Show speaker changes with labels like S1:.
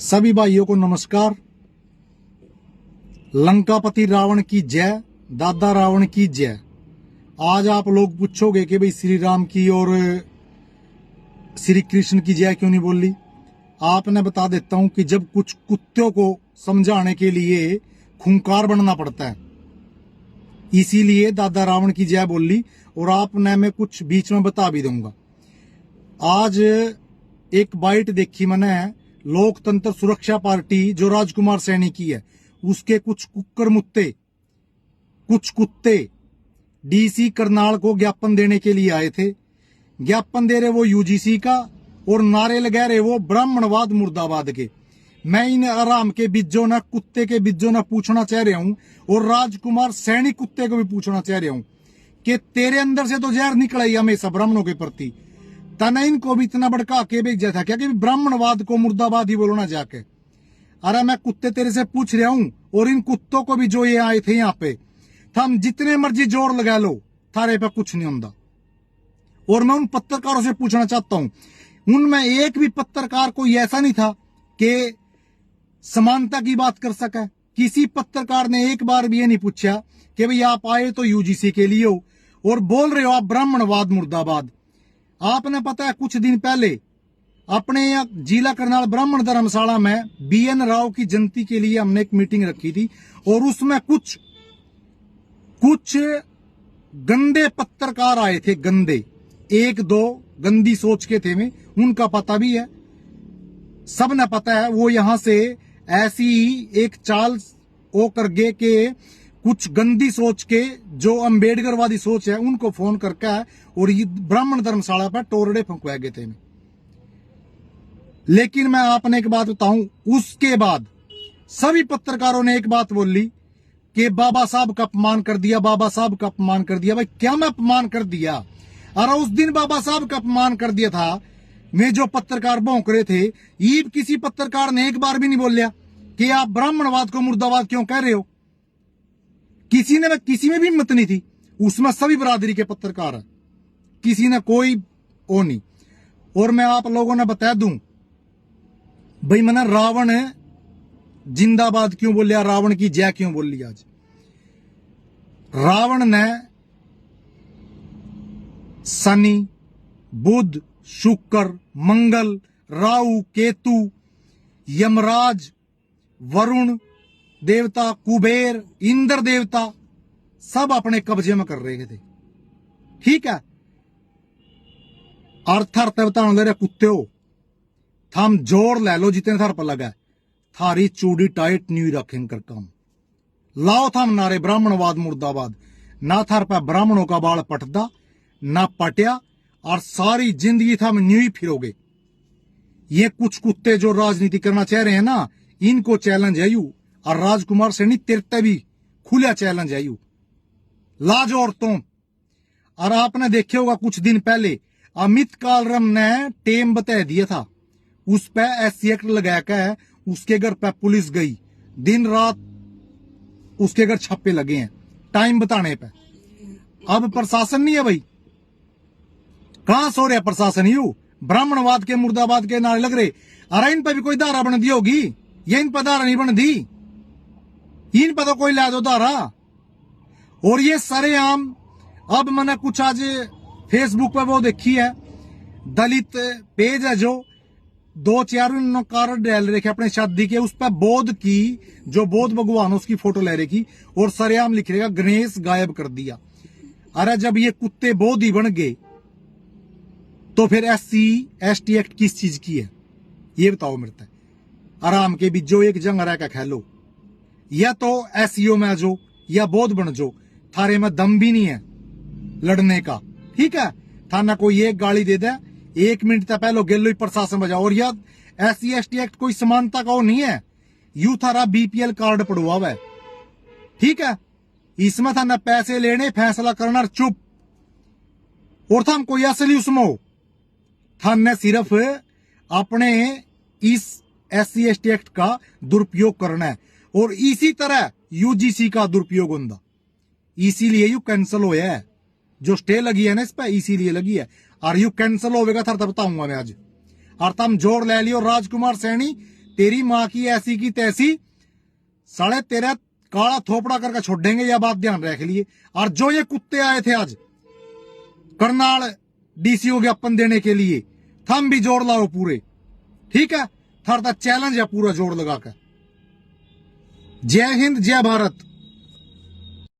S1: सभी भाइयों को नमस्कार। लंकापति रावण की जय, दादा रावण की जय। आज आप लोग पूछोगे कि भाई श्री राम की और श्री कृष्ण की जय क्यों नहीं बोली। आपने बता देता हूं कि जब कुछ कुत्तों को समझाने के लिए खूंखार बनना पड़ता है, इसीलिए दादा रावण की जय बोली। और आपने मैं कुछ बीच में बता भी दूंगा। आज एक बाइट देखी मैंने, लोकतंत्र सुरक्षा पार्टी जो राजकुमार सैनी की है, उसके कुछ कुत्ते डीसी करनाल को ज्ञापन देने के लिए आए थे। ज्ञापन दे रहे वो यूजीसी का और नारे लगा रहे वो ब्राह्मणवाद मुर्दाबाद के। मैं इन आराम के बिज्जों ना, कुत्ते के बिज्जों ना पूछना चाह रहा हूं, और राजकुमार सैनी कुत्ते को भी पूछना चाह रहा हूं कि तेरे अंदर से तो जहर निकला ही हमेशा ब्राह्मणों के प्रति। तना इनको भी इतना भड़का के भेजा था क्या कि ब्राह्मणवाद को मुर्दाबाद ही बोलना जाके। अरे मैं कुत्ते तेरे से पूछ रहा हूं, और इन कुत्तों को भी जो ये आए थे यहाँ पे, हम जितने मर्जी जोर लगा लो, थारे पे कुछ नहीं होता। और मैं उन पत्रकारों से पूछना चाहता हूं, उनमें एक भी पत्रकार कोई ऐसा नहीं था कि समानता की बात कर सका। किसी पत्रकार ने एक बार भी ये नहीं पूछा कि भाई आप आए तो यूजीसी के लिए हो और बोल रहे हो आप ब्राह्मणवाद मुर्दाबाद। आपने पता है कुछ दिन पहले अपने यहाँ जिला करनाल ब्राह्मण धर्मशाला में बीएन राव की जयंती के लिए हमने एक मीटिंग रखी थी, और उसमें कुछ गंदे पत्रकार आए थे। गंदे, एक दो गंदी सोच के थे, में उनका पता भी है, सबने पता है। वो यहां से ऐसी एक चाल वो कर गए कि कुछ गंदी सोच के, जो अंबेडकरवादी सोच है, उनको फोन करके और ये ब्राह्मण धर्मशाला पर टोरडे फंकवाए गए थे। लेकिन मैं आपने एक बात बताऊं, उसके बाद सभी पत्रकारों ने एक बात बोली कि बाबा साहब का अपमान कर दिया, बाबा साहब का अपमान कर दिया। भाई क्या मैं अपमान कर दिया? अरे उस दिन बाबा साहब का अपमान कर दिया था, मैं जो पत्रकार भौंक रहे थे, ये किसी पत्रकार ने एक बार भी नहीं बोलिया कि आप ब्राह्मणवाद को मुर्दाबाद क्यों कह रहे हो। किसी में भी हिम्मत नहीं थी। उसमें सभी बरादरी के पत्रकार है, किसी ने कोई वो नहीं। और मैं आप लोगों ने बता दूं भाई, मैंने रावण जिंदाबाद क्यों बोलिया, रावण की जय क्यों बोली। आज रावण ने शनि, बुध, शुक्र, मंगल, राहु, केतु, यमराज, वरुण देवता, कुबेर, इंद्र देवता सब अपने कब्जे में कर रहे थे। ठीक है, अर्थ बताने लगे कुत्ते हो, थम जोर ले लो जितने थार पर लगा, थारी चूड़ी टाइट नहीं रखें कर काम लाओ। थम नारे ब्राह्मणवाद मुर्दाबाद, ना थार पर ब्राह्मणों का बाल पटदा ना पटिया, और सारी जिंदगी थम न्यू फिरोगे। ये कुछ कुत्ते जो राजनीति करना चाह रहे हैं ना, इनको चैलेंज है यू, और राजकुमार सैनी तेरते भी खुला चैलेंज है यू, लाज औरतों। और आपने देखे होगा कुछ दिन पहले अमित कालरम ने टेम बता दिया था, उस पे SC एक्ट लगाकर उसके घर पे पुलिस गई, दिन रात उसके घर छापे लगे हैं टाइम बताने पे। अब प्रशासन नहीं है भाई, कहां सो रहा प्रशासन? यू ब्राह्मणवाद के मुर्दाबाद के नारे लग रहे। अरे इन पर भी कोई धारा बन दी होगी, ये इन पर धारा नहीं बन दी, इन पर तो कोई ला दो धारा। और ये सरेआम, अब मैंने कुछ आज फेसबुक पे वो देखी है, दलित पेज है जो 2-4 कार्ड डाल रखे अपने शादी के, उस पर बौद्ध की, जो बौद्ध भगवान उसकी फोटो ले रखी, और सरेआम लिख रहेगा गणेश गायब कर दिया। अरे जब ये कुत्ते बौद्ध ही बन गए तो फिर SC/ST एक्ट किस चीज की है ये बताओ मेरे को। आराम के भी जो एक जंग रह का खेलो, या तो SEO में आ जाओ या बौद्ध बन जाओ, थारे में दम भी नहीं है लड़ने का। ठीक है, थाना कोई एक गाली दे दे, 1 मिनट तक पहले गेलो ही प्रशासन बजाओ। और यह SC/ST एक्ट कोई समानता का वो नहीं है, यू थारा BPL कार्ड पड़वा हुआ है। ठीक है, इसमें थाना पैसे लेने, फैसला करना, चुप। और थाम कोई असली उसमें हो, थाने सिर्फ अपने इस SC/ST एक्ट का दुरुपयोग करना है, और इसी तरह यूजीसी का दुरुपयोग होता, इसीलिए यू कैंसिल होया है। जो स्टे लगी है ना इस पे, इसीलिए लगी है। और यू कैंसिल होगा था बताऊंगा मैं आज। और तुम जोर ले लियो, राजकुमार सैनी तेरी माँ की ऐसी की तैसी, साले तेरा काला थोपड़ा करके छोड़ेंगे, यह बात ध्यान रख लिए। और जो ये कुत्ते आए थे आज करनाल डीसीओ ज्ञापन देने के लिए, थम भी जोड़ लाओ पूरे, ठीक है? थारा चैलेंज है पूरा जोड़ लगा कर। जय हिंद, जय भारत।